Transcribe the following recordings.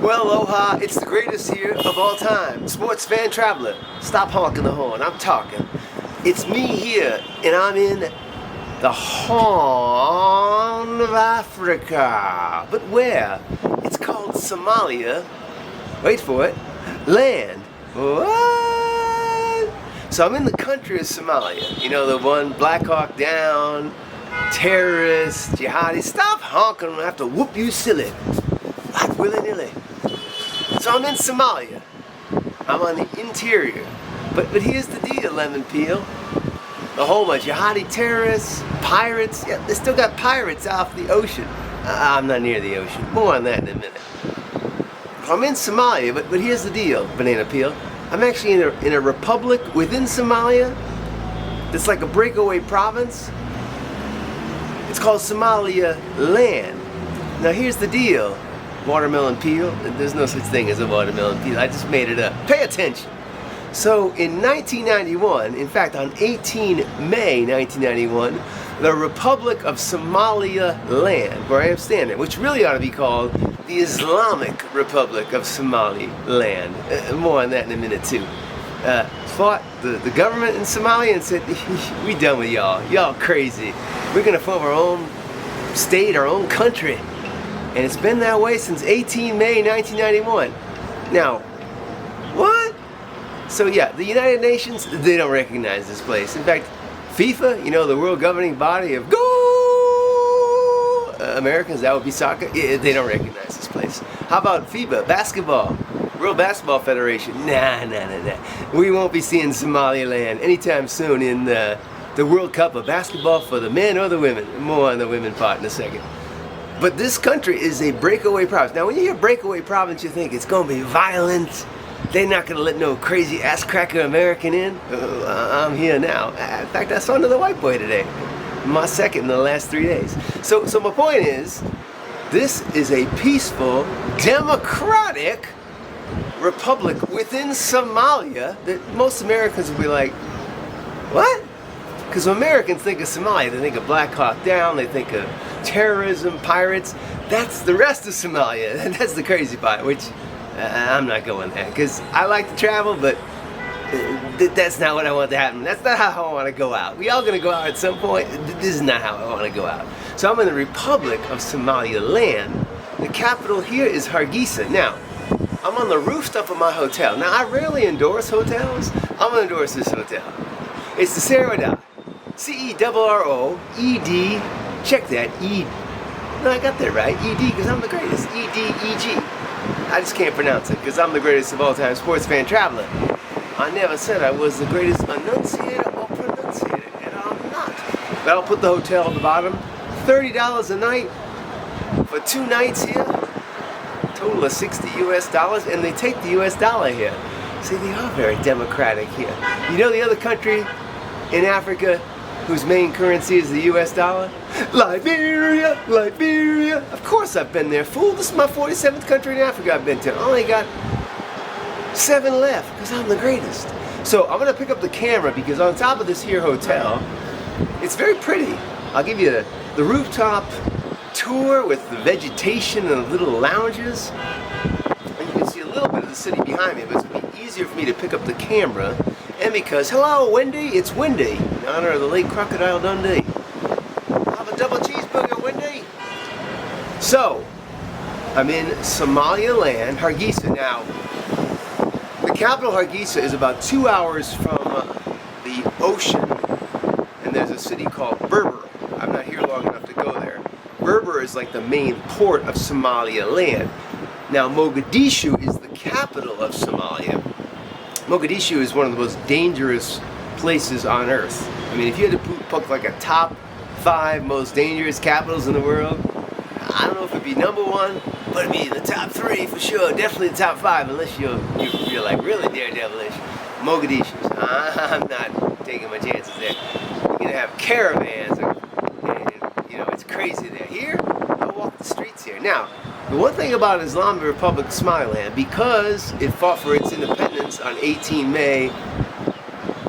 Well, aloha, it's the greatest year of all time. Sports fan traveler, stop honking the horn, I'm talking. It's me here, and I'm in the Horn of Africa. But where? It's called Somalia, wait for it, Land. What? So I'm in the country of Somalia. You know, the one Black Hawk Down, terrorists, jihadis. Stop honking, I'm gonna have to whoop you silly. Not willy-nilly. So I'm in Somalia. I'm on the interior. But here's the deal, Lemon Peel. A whole bunch of jihadi terrorists, pirates. Yeah, they still got pirates off the ocean. I'm not near the ocean. More on that in a minute. I'm in Somalia, but here's the deal, Banana Peel. I'm actually in a republic within Somalia. It's like a breakaway province. It's called Somalia Land. Now here's the deal, Watermelon Peel. There's no such thing as a watermelon peel. I just made it up. Pay attention. So in 1991, in fact on 18 May 1991, the Republic of Somalia Land, where I am standing, which really ought to be called the Islamic Republic of Somaliland. More on that in a minute too. Fought the government in Somalia and said, we done with y'all. Y'all crazy. We're gonna form our own state, our own country. And it's been that way since 18 May 1991. Now, what? So yeah, the United Nations, they don't recognize this place. In fact, FIFA, you know, the world governing body of Americans, that would be soccer, they don't recognize this place. How about FIBA, basketball, World Basketball Federation? Nah. We won't be seeing Somaliland anytime soon in the World Cup of basketball for the men or the women. More on the women part in a second. But this country is a breakaway province. Now when you hear breakaway province, you think it's going to be violent. They're not going to let no crazy ass-cracker American in. I'm here now. In fact, I saw another white boy today. My second in the last 3 days. So my point is, this is a peaceful, democratic republic within Somalia that most Americans will be like, what? Because when Americans think of Somalia, they think of Black Hawk Down, they think of terrorism, pirates. That's the rest of Somalia. And that's the crazy part, which I'm not going there. Because I like to travel, but that's not what I want to happen. That's not how I want to go out. We all going to go out at some point. This is not how I want to go out. So I'm in the Republic of Somalia Land. The capital here is Hargeisa. Now, I'm on the rooftop of my hotel. Now, I rarely endorse hotels. I'm going to endorse this hotel. It's the Cerro C-E-R-R-O-E-D. Check that, E. No, I got that right. E-D, because I'm the greatest. E-D-E-G. I just can't pronounce it, because I'm the greatest of all time sports fan traveler. I never said I was the greatest enunciator or pronunciator, and I'm not. But I'll put the hotel at the bottom. $30 a night for 2 nights here. Total of $60 US, and they take the US dollar here. See, they are very democratic here. You know the other country in Africa whose main currency is the US dollar? Liberia! Of course I've been there, fool. This is my 47th country in Africa I've been to. I only got 7 left, because I'm the greatest. So I'm gonna pick up the camera because on top of this here hotel, it's very pretty. I'll give you the rooftop tour with the vegetation and the little lounges. And you can see a little bit of the city behind me, but it's gonna be easier for me to pick up the camera. And because, hello Wendy, it's Wendy, in honor of the late Crocodile Dundee. Have a double cheeseburger, Wendy. So, I'm in Somalia Land, Hargeisa. Now, the capital Hargeisa is about 2 hours from the ocean, and there's a city called Berber. I'm not here long enough to go there. Berber is like the main port of Somalia Land. Now, Mogadishu is the capital of Somalia. Mogadishu is one of the most dangerous places on earth. I mean, if you had to pick like a top 5 most dangerous capitals in the world, I don't know if it'd be #1, but it'd be in the top 3 for sure. Definitely the top 5, unless you're like really daredevilish. Mogadishu. I'm not taking my chances there. You're gonna have caravans, and you know it's crazy there. Here, I walk the streets here. Now, the one thing about Islamic Republic of Somaliland, because it fought for its independence on 18 May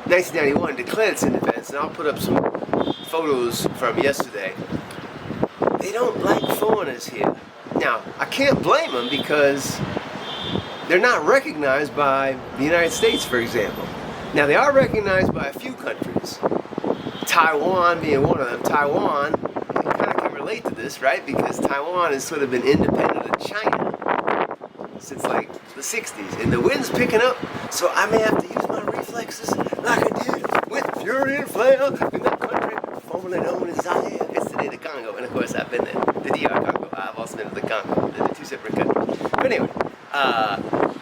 1991, declared its independence, and I'll put up some photos from yesterday. They don't like foreigners here. Now, I can't blame them because they're not recognized by the United States, for example. Now, they are recognized by a few countries, Taiwan being one of them. Taiwan kind of can relate to this, right? Because Taiwan has sort of been independent of China since like the 60s. And the wind's picking up, so I may have to use my reflexes like I did with fury and flair in that country formerly known as Zaire. Yesterday, the Congo. And of course, I've been there. The DR Congo. I've also been to the Congo. They're two separate countries. But anyway,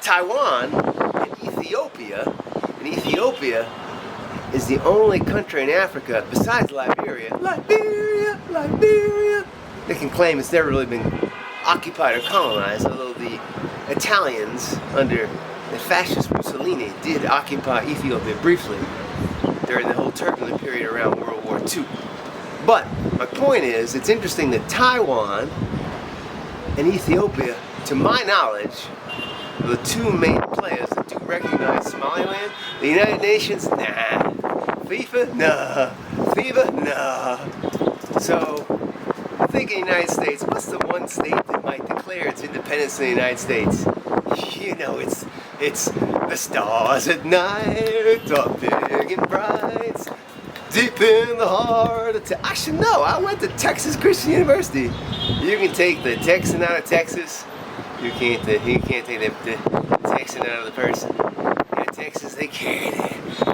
Taiwan and Ethiopia. And Ethiopia is the only country in Africa, besides Liberia, that can claim it's never really been occupied or colonized, although the Italians under the fascist Mussolini did occupy Ethiopia briefly during the whole turbulent period around World War II. But my point is, it's interesting that Taiwan and Ethiopia, to my knowledge, are the two main players that do recognize Somaliland. The United Nations, nah. FIFA, nah. FIBA, nah. So, I think in the United States, what's the one state that might declare its independence in the United States? You know, it's the stars at night are big and bright, deep in the heart of I should know. I went to Texas Christian University. You can take the Texan out of Texas. You can't take the Texan out of the person. In Texas, they carry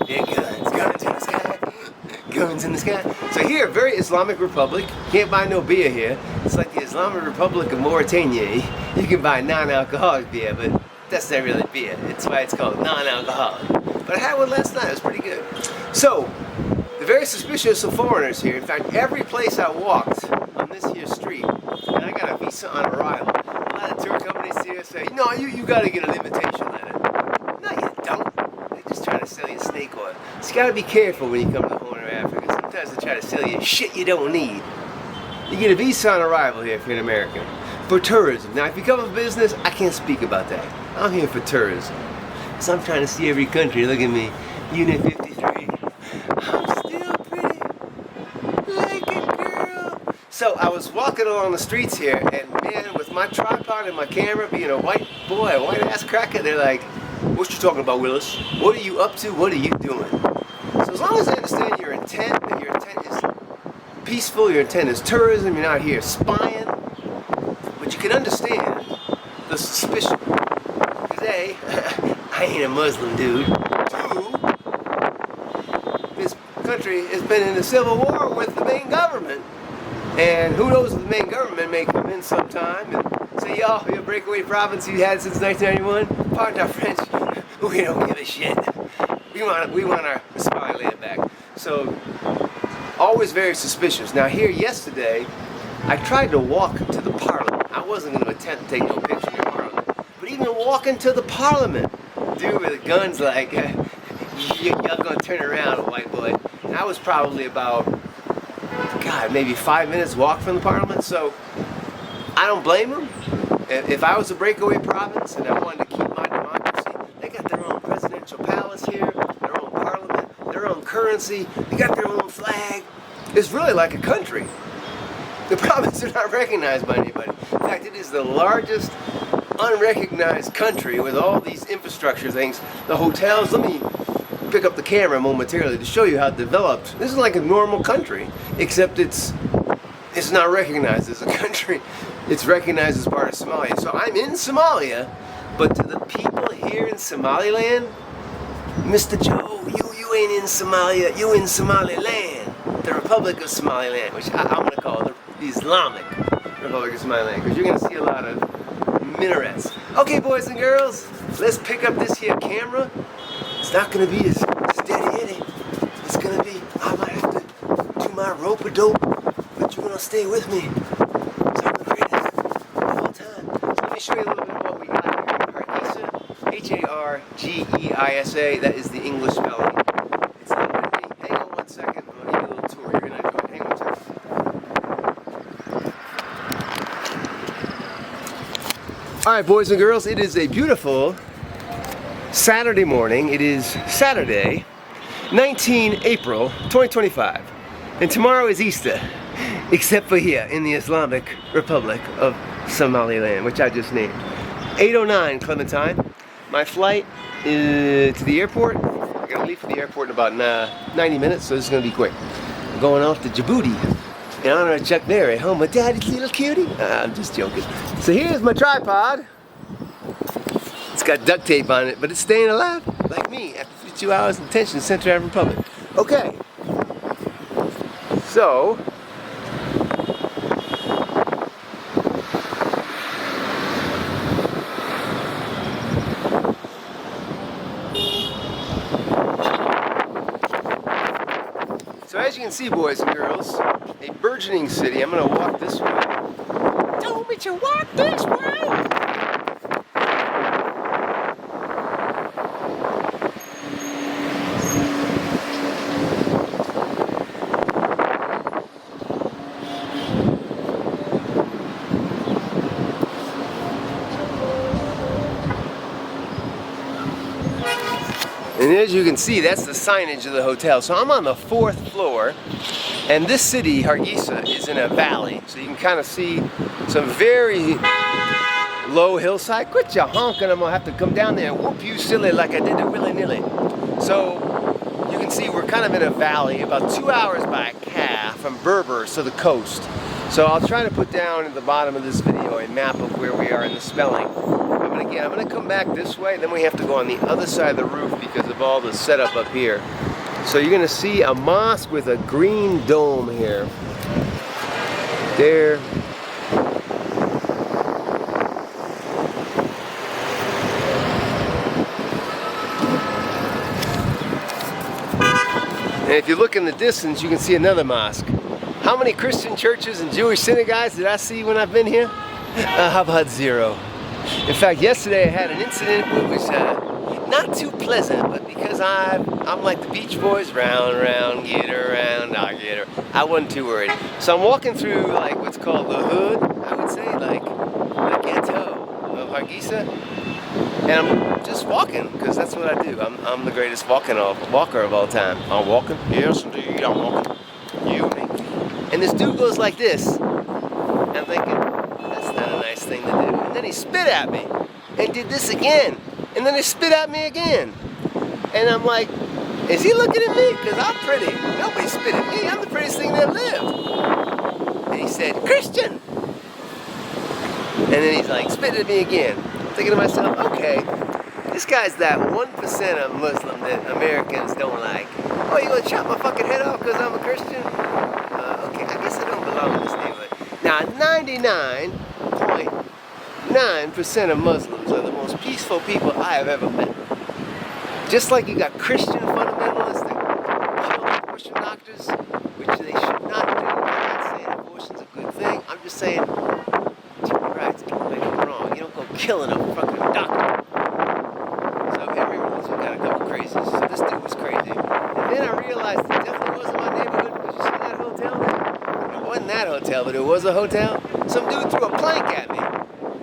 their guns in the sky, guns in the sky. So here, very Islamic Republic. Can't buy no beer here. It's like the Islamic Republic of Mauritania. You can buy non-alcoholic beer, but that's not really beer. That's why it's called non-alcoholic. But I had one last night. It was pretty good. So, they're very suspicious of foreigners here. In fact, every place I walked on this here street, and I got a visa on arrival, a lot of tour companies here say, no, you got to get an invitation letter. No, you don't. They're just trying to sell you snake oil. So you got to be careful when you come to the Horn of Africa. Sometimes they try to sell you shit you don't need. You get a visa on arrival here if you're an American. For tourism. Now, if you come for business, I can't speak about that. I'm here for tourism. So I'm trying to see every country. Look at me. Unit 53. I'm still pretty. Like a girl. So I was walking along the streets here, and man, with my tripod and my camera, being a white boy, a white ass cracker, they're like, what you talking about, Willis? What are you up to? What are you doing? So as long as I understand your intent, that your intent is peaceful, your intent is tourism, you're not here spying, but you can understand the suspicion. Because A, I ain't a Muslim dude. Two, this country has been in a civil war with the main government. And who knows if the main government may come in sometime and say, yo, your breakaway province you had since 1991, pardon our French, we don't give a shit. We want our Somaliland back. So, always very suspicious. Now here yesterday, I tried to walk to the parliament. I wasn't going to attempt to take no picture in the parliament. But even walking to the parliament, dude with guns like, y'all gonna turn around, white boy. And I was probably about, God, maybe 5 minutes walk from the parliament. So I don't blame them. If I was a breakaway province and I wanted to keep my democracy, they got their own presidential palace here, their own parliament, their own currency, they got their own flag. It's really like a country. The province is not recognized by anybody. In fact, it is the largest unrecognized country with all these infrastructure things. The hotels, let me pick up the camera momentarily to show you how developed. This is like a normal country, except it's not recognized as a country. It's recognized as part of Somalia. So I'm in Somalia, but to the people here in Somaliland, Mr. Joe, you ain't in Somalia, you in Somaliland. The Republic of Somaliland, which I'm going to call the Islamic Republic of Somaliland, because you're going to see a lot of minarets. Okay, boys and girls, let's pick up this here camera. It's not going to be as steady in it. It's going to be, I might have to do my rope-a-dope, but you're going to stay with me. So I'm the greatest of all time. So let me show you a little bit of what we got here. Hargeisa, H-A-R-G-E-I-S-A, that is the English spelling. It's not going to be, hang on one second, I'm going to give you a little tour. You're going to enjoy it. Hang on a second. Alright, boys and girls, it is a beautiful Saturday morning. It is Saturday, 19 April 2025. And tomorrow is Easter, except for here in the Islamic Republic of Somaliland, which I just named. 809 Clementine. my flight to the airport. I'm gonna leave for the airport in about 90 minutes, so this is gonna be quick. I'm going off to Djibouti in honor of Chuck Berry, home of Daddy's little cutie. I'm just joking. So here's my tripod. It's got duct tape on it, but it's staying alive, like me, after 52 hours in detention in Central African Republic. Okay, so as you can see, boys and girls, a burgeoning city. I'm gonna walk this way. Told me to walk this way. And as you can see, that's the signage of the hotel. So I'm on the 4th floor, and this city, Hargeisa, is in a valley. So you can kind of see some very low hillside. Quit your honking, I'm gonna have to come down there and whoop you silly like I did to willy-nilly. So you can see we're kind of in a valley, about 2 hours by car from Berber to the coast. So I'll try to put down at the bottom of this video a map of where we are in the spelling. But again, I'm going to come back this way, then we have to go on the other side of the roof because of all the setup up here. So you're going to see a mosque with a green dome here. There. And if you look in the distance, you can see another mosque. How many Christian churches and Jewish synagogues did I see when I've been here? How about 0? In fact, yesterday I had an incident that was not too pleasant, but because I'm like the Beach Boys, round, round, get around, I get her. I wasn't too worried. So I'm walking through like what's called the hood, I would say, like the ghetto of Hargeisa. And I'm just walking, because that's what I do. I'm the greatest walker of all time. I'm walking? Yes, indeed, I'm walking. You and me. And this dude goes like this. And I'm thinking, that's not a nice thing to do. And then he spit at me and did this again. And then he spit at me again. And I'm like, is he looking at me? Because I'm pretty. Nobody spit at me. I'm the prettiest thing that lived. And he said, Christian. And then he's like, spit at me again. I'm thinking to myself, okay, this guy's that 1% of Muslim that Americans don't like. Oh, you gonna chop my fucking head off because I'm a Christian? Okay, I guess I don't belong in this neighborhood. Now, 99.9% of Muslims are the most peaceful people I have ever met. Just like you got Christian fundamentalists that kill abortion doctors, which they should not do. I'm not saying abortion's a good thing. I'm just saying, human rights, people make it wrong. You don't go killing a fucking doctor. So every religion got a couple crazies. So this dude was crazy. And then I realized it definitely wasn't my neighborhood. Because you see that hotel there? It wasn't that hotel, but it was a hotel. Some dude threw a plank at me.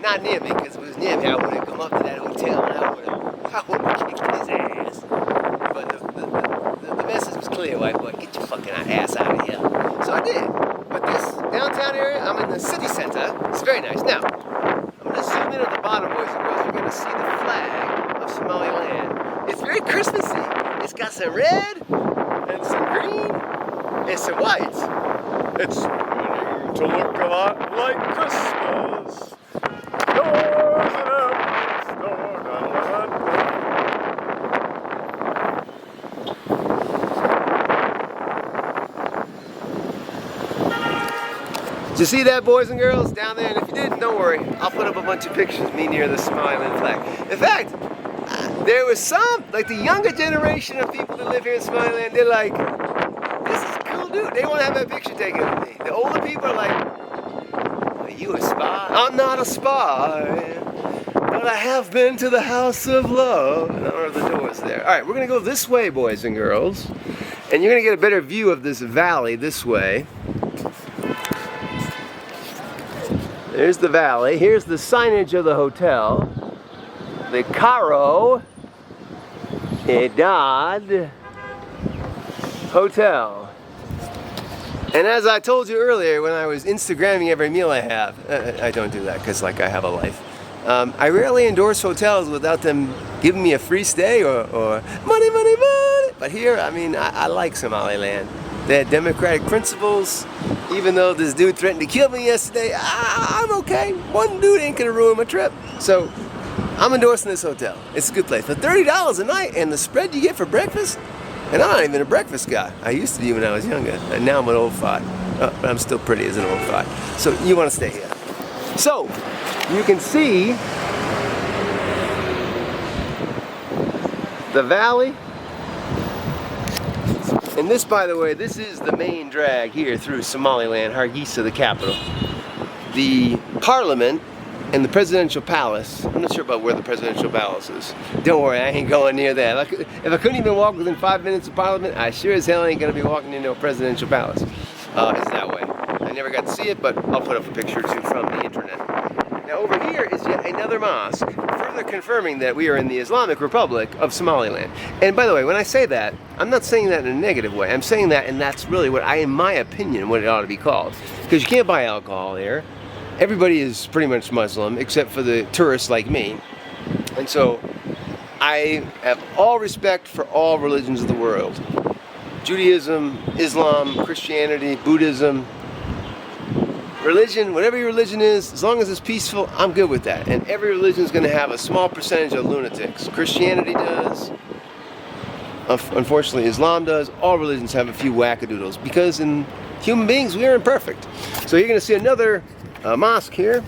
Not near me, because if it was near me, I would have come up to that hotel and I would have kicked his ass. But the message was clear, white boy, get your fucking ass out of here. So I did. But this downtown area, I'm in the city center. It's very nice. Now, I'm going to zoom in at the bottom, boys and girls. You're going to see the flag of Somalia Land. It's very Christmassy. It's got some red and some green and some white. It's beginning to look a lot like Christmas. Did you see that, boys and girls, down there? And if you didn't, don't worry. I'll put up a bunch of pictures of me near the Somalia Land flag. In fact, there was some, like the younger generation of people that live here in Somalia Land, they're like, this is cool, dude. They want to have a picture taken of me. The older people are like, are you a spy? I'm not a spy, but I have been to the house of love. And I don't know if the door's there. All right, we're going to go this way, boys and girls. And you're going to get a better view of this valley this way. There's the valley. Here's the signage of the hotel. The Caro Edad Hotel. And as I told you earlier when I was Instagramming every meal I have, I don't do that because like I have a life. I rarely endorse hotels without them giving me a free stay or money, money, money. But here, I mean, I like Somalia Land. They had democratic principles. Even though this dude threatened to kill me yesterday, I'm okay. One dude ain't gonna ruin my trip. So I'm endorsing this hotel. It's a good place. For $30 a night and the spread you get for breakfast, and I'm not even a breakfast guy. I used to be when I was younger, and now I'm an old fart. But I'm still pretty as an old fart. So you want to stay here. So you can see the valley. And this, by the way, this is the main drag here through Somalia Land, Hargeisa, the capital. The parliament and the presidential palace. I'm not sure about where the presidential palace is. Don't worry, I ain't going near that. If I couldn't even walk within 5 minutes of parliament, I sure as hell ain't gonna be walking into a presidential palace. It's that way. I never got to see it, but I'll put up a picture or two from the internet. Now over here is yet another mosque, further confirming that we are in the Islamic Republic of Somaliland. And by the way, when I say that, I'm not saying that in a negative way. I'm saying that, and that's really what in my opinion, what it ought to be called. Because you can't buy alcohol here. Everybody is pretty much Muslim, except for the tourists like me. And so, I have all respect for all religions of the world. Judaism, Islam, Christianity, Buddhism, religion, whatever your religion is, as long as it's peaceful, I'm good with that. And every religion is going to have a small percentage of lunatics. Christianity does. Unfortunately, Islam does. All religions have a few wackadoodles because in human beings, we are imperfect. So you're going to see another mosque here.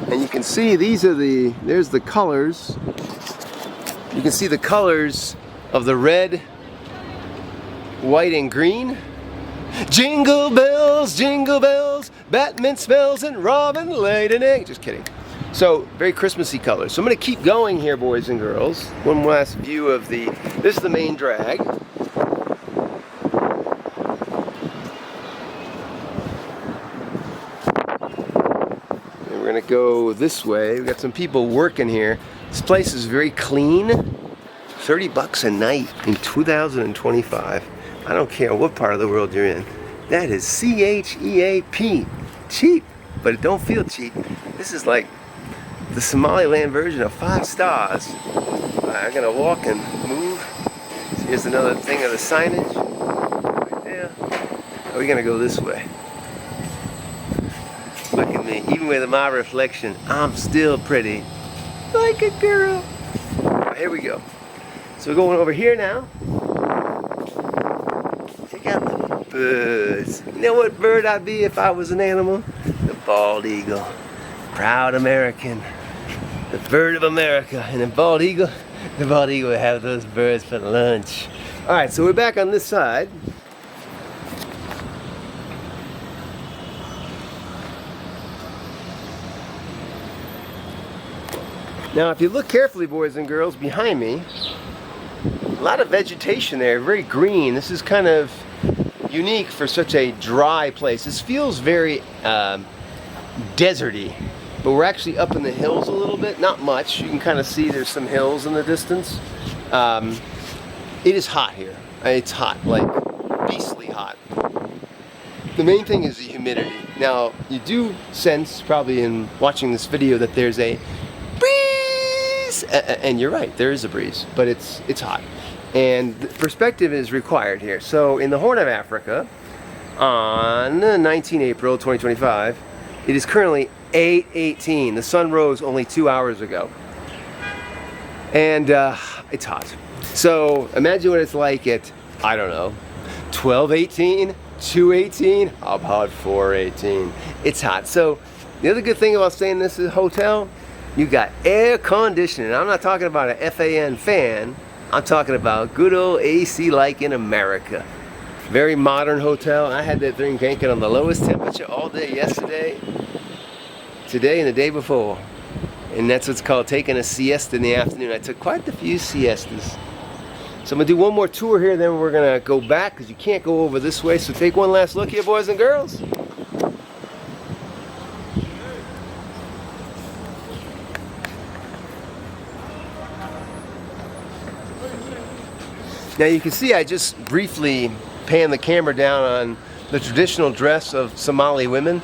And you can see there's the colors. You can see the colors of the red, white, and green. Jingle bells, Batman smells, and Robin laid an egg. Just kidding. So, very Christmassy colors. So I'm going to keep going here, boys and girls. One last view of this is the main drag. And we're going to go this way. We've got some people working here. This place is very clean. $30 a night in 2025. I don't care what part of the world you're in. That is CHEAP. Cheap, but it don't feel cheap. This is like the Somaliland version of 5 stars. I'm gonna walk and move. So here's another thing of the signage. Right there. Are we gonna go this way? Look at me. Even with my reflection, I'm still pretty. Like a girl. Right, here we go. So we're going over here now. Check out the birds. You know what bird I'd be if I was an animal? The bald eagle. Proud American. The bird of America. And the bald eagle would have those birds for lunch. Alright, so we're back on this side. Now if you look carefully, boys and girls, behind me, a lot of vegetation there, very green. This is kind of unique for such a dry place. This feels very deserty, but we're actually up in the hills a little bit, not much. You can kind of see there's some hills in the distance. It is hot here. It's hot, like beastly hot. The main thing is the humidity. Now, you do sense, probably in watching this video, that there's a breeze, and you're right, there is a breeze, but it's hot. And perspective is required here. So in the Horn of Africa, on 19 April 2025, it is currently 8:18. The sun rose only 2 hours ago. And it's hot. So imagine what it's like at, I don't know, 12:18, 2:18, how about 4:18? It's hot. So the other good thing about staying in this hotel, you got air conditioning. I'm not talking about a FAN fan. I'm talking about good old AC like in America. Very modern hotel. I had that thing cranking on the lowest temperature all day yesterday, today, and the day before. And that's what's called taking a siesta in the afternoon. I took quite a few siestas. So I'm gonna do one more tour here, then we're gonna go back because you can't go over this way. So take one last look here, boys and girls. Now you can see I just briefly panned the camera down on the traditional dress of Somali women.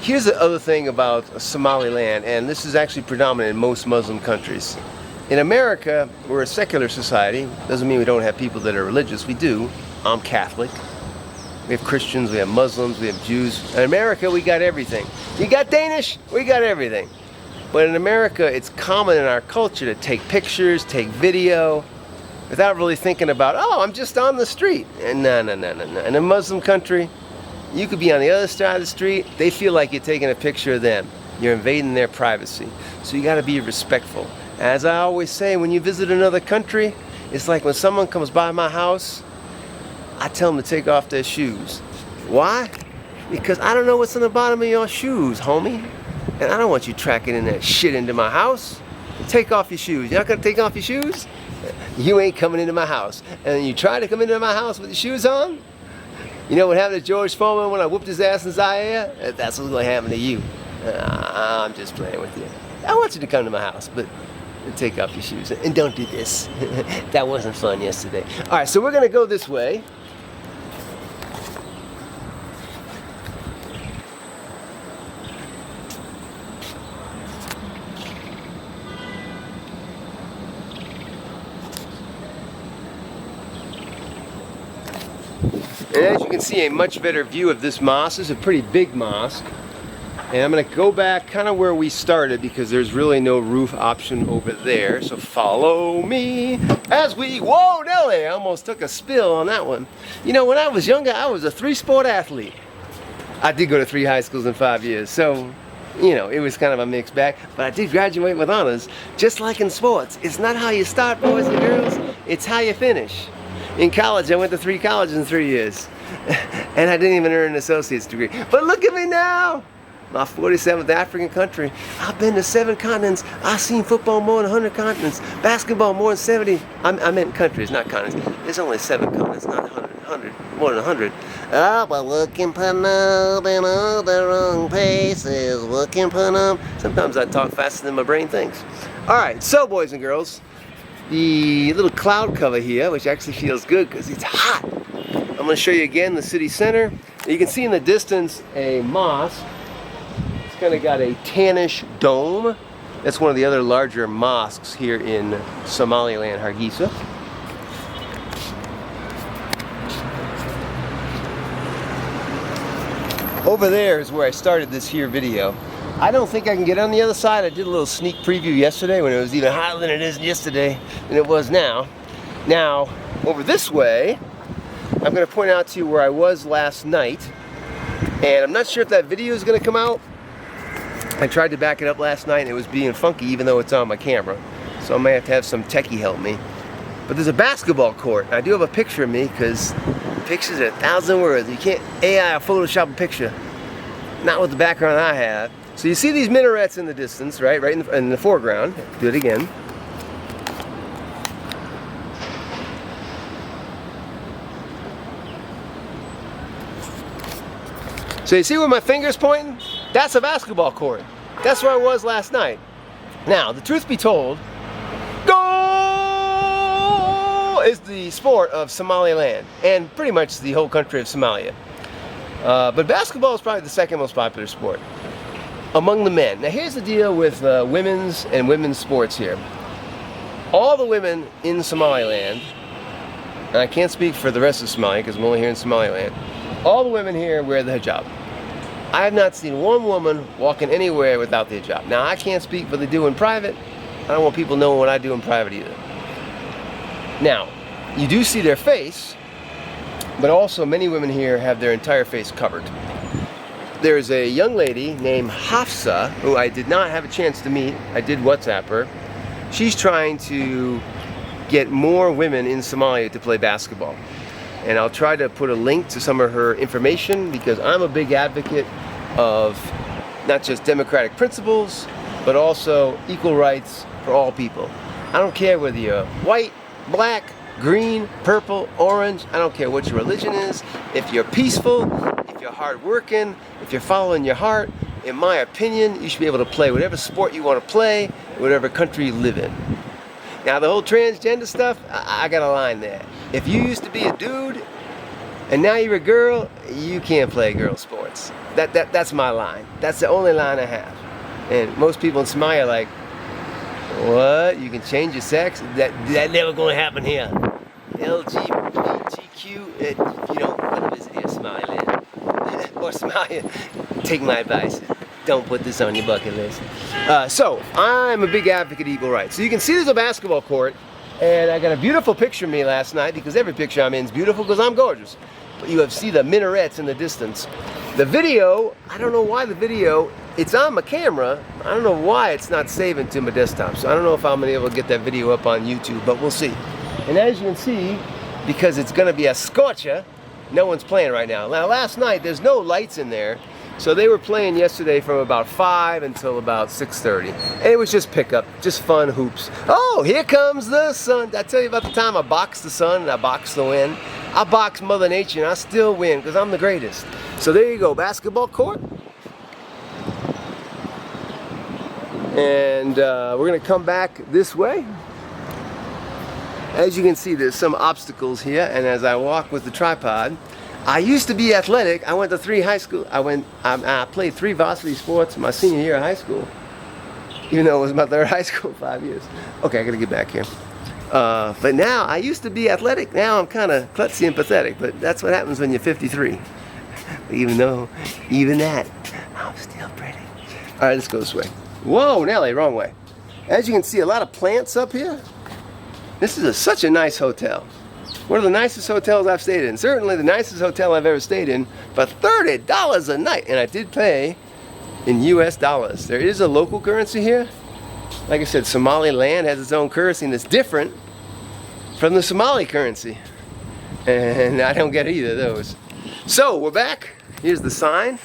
Here's the other thing about Somaliland, and this is actually predominant in most Muslim countries. In America, we're a secular society. Doesn't mean we don't have people that are religious. We do. I'm Catholic. We have Christians, we have Muslims, we have Jews. In America, we got everything. You got Danish, we got everything. But in America, it's common in our culture to take pictures, take video, without really thinking about, oh, I'm just on the street. And no. In a Muslim country, you could be on the other side of the street. They feel like you're taking a picture of them. You're invading their privacy. So you got to be respectful. As I always say, when you visit another country, it's like when someone comes by my house, I tell them to take off their shoes. Why? Because I don't know what's on the bottom of your shoes, homie. And I don't want you tracking in that shit into my house. Take off your shoes. You're not gonna take off your shoes? You ain't coming into my house. And you try to come into my house with your shoes on? You know what happened to George Foreman when I whooped his ass in Zaire? That's what's gonna happen to you. I'm just playing with you. I want you to come to my house, but take off your shoes. And don't do this. That wasn't fun yesterday. All right, so we're gonna go this way. And as you can see, a much better view of this mosque. This is a pretty big mosque. And I'm going to go back kind of where we started because there's really no roof option over there. So follow me as we... Whoa, Nelly! I almost took a spill on that one. You know, when I was younger, I was a 3-sport athlete. I did go to 3 high schools in 5 years. So, you know, it was kind of a mixed bag. But I did graduate with honors. Just like in sports. It's not how you start, boys and girls. It's how you finish. In college, I went to 3 colleges in 3 years. And I didn't even earn an associate's degree. But look at me now! My 47th African country. I've been to 7 continents. I've seen football more than 100 continents. Basketball more than 70. I meant countries, not continents. There's only 7 continents, not 100. More than 100. Oh, but looking for up in all the wrong places. Looking for up. Sometimes I talk faster than my brain thinks. Alright, so boys and girls, the little cloud cover here, which actually feels good because it's hot. I'm going to show you again the city center. You can see in the distance a mosque. It's kind of got a tannish dome. That's one of the other larger mosques here in Somaliland, Hargeisa. Over there is where I started this here video. I don't think I can get on the other side. I did a little sneak preview yesterday when it was even hotter than it is yesterday than it was now. Now, over this way, I'm going to point out to you where I was last night. And I'm not sure if that video is going to come out. I tried to back it up last night and it was being funky even though it's on my camera. So I may have to have some techie help me. But there's a basketball court. I do have a picture of me because pictures are 1,000 words. You can't AI or Photoshop a picture. Not with the background I have. So you see these minarets in the distance, right? Right in the foreground. Do it again. So you see where my finger's pointing? That's a basketball court. That's where I was last night. Now, the truth be told, goal is the sport of Somalia Land, and pretty much the whole country of Somalia. But basketball is probably the second most popular sport among the men. Now here's the deal with women's and women's sports here. All the women in Somaliland, and I can't speak for the rest of Somalia because I'm only here in Somaliland, all the women here wear the hijab. I have not seen one woman walking anywhere without the hijab. Now, I can't speak for what they do in private. I don't want people knowing what I do in private either. Now, you do see their face, but also many women here have their entire face covered. There's a young lady named Hafsa, who I did not have a chance to meet. I did WhatsApp her. She's trying to get more women in Somalia to play basketball. And I'll try to put a link to some of her information because I'm a big advocate of not just democratic principles, but also equal rights for all people. I don't care whether you're white, black, green, purple, orange. I don't care what your religion is. If you're peaceful, if you're hardworking, if you're following your heart, in my opinion, you should be able to play whatever sport you want to play, whatever country you live in. Now the whole transgender stuff, I got a line there. If you used to be a dude And now you're a girl, you can't play girl sports. That's my line. That's the only line I have. And most people in Somalia are like, what? You can change your sex? That never gonna happen here. LGBTQ, what is it here, Somalia Land? Or Somalia, take my advice. Don't put this on your bucket list. So, I'm a big advocate of equal rights. So you can see there's a basketball court, and I got a beautiful picture of me last night, because every picture I'm in is beautiful because I'm gorgeous. But you have see the minarets in the distance. The video, I don't know why the video, it's on my camera. I don't know why it's not saving to my desktop. So I don't know if I'm gonna be able to get that video up on YouTube, but we'll see. And as you can see, because it's gonna be a scorcher, no one's playing right now. Now last night, there's no lights in there. So they were playing yesterday from about 5 until about 6:30. And it was just pickup, just fun hoops. Oh, here comes the sun. Did I tell you about the time I boxed the sun and I boxed the wind? I boxed Mother Nature and I still win because I'm the greatest. So there you go, basketball court. And we're gonna come back this way. As you can see, there's some obstacles here, and as I walk with the tripod, I used to be athletic. I went to 3 high school. I played 3 varsity sports my senior year of high school, even though it was my 3rd high school in 5 years. Okay, I gotta get back here. But now, I used to be athletic. Now I'm kind of klutzy and pathetic, but that's what happens when you're 53. Even that, I'm still pretty. All right, let's go this way. Whoa, Nelly, wrong way. As you can see, a lot of plants up here. This is such a nice hotel. One of the nicest hotels I've stayed in. Certainly the nicest hotel I've ever stayed in, but $30 a night. And I did pay in US dollars. There is a local currency here. Like I said, Somalia Land has its own currency, and it's different from the Somali currency. And I don't get either of those. So we're back. Here's the sign,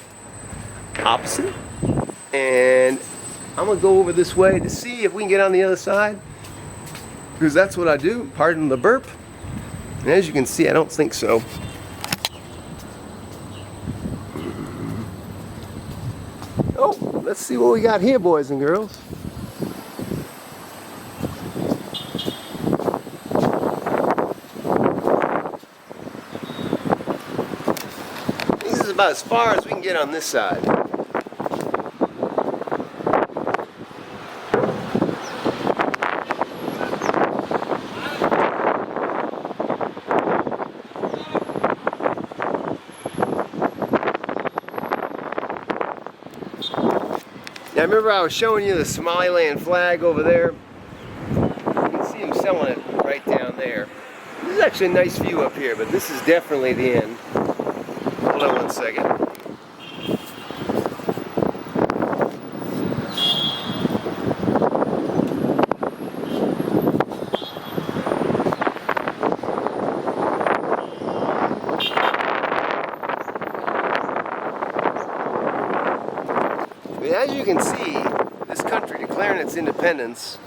opposite. And I'm gonna go over this way to see if we can get on the other side, because that's what I do. Pardon the burp. And as you can see, I don't think so. Oh, let's see what we got here, boys and girls. This is about as far as we can get on this side. Now remember I was showing you the Somalia Land flag over there? You can see him selling it right down there. This is actually a nice view up here, but this is definitely the end. Hold on one second. As you can see, this country declaring its independence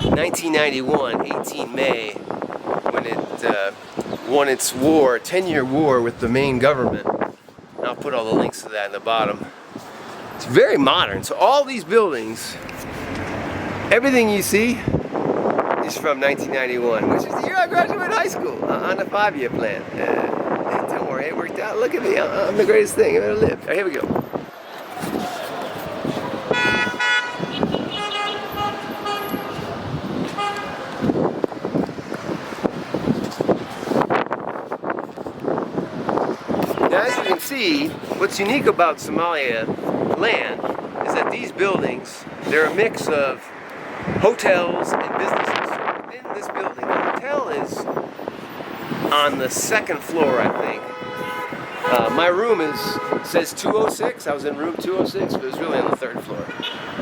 in 1991, 18 May, when it won its war, 10-year war with the main government. And I'll put all the links to that in the bottom. It's very modern. So all these buildings, everything you see is from 1991, which is the year I graduated high school on the 5-year plan. Don't worry, it worked out. Look at me, I'm the greatest thing I've ever lived. All right, here we go. As you can see, what's unique about Somalia Land is that these buildings, they're a mix of hotels and businesses. So within this building, the hotel is on the 2nd floor, I think. My room says 206. I was in room 206, but it was really on the 3rd floor.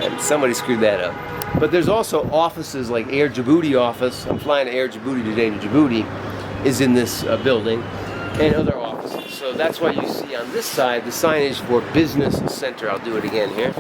And somebody screwed that up. But there's also offices like Air Djibouti office. I'm flying to Air Djibouti today to Djibouti, is in this building, and other offices. So that's why you see on this side the signage for business center. I'll do it again here.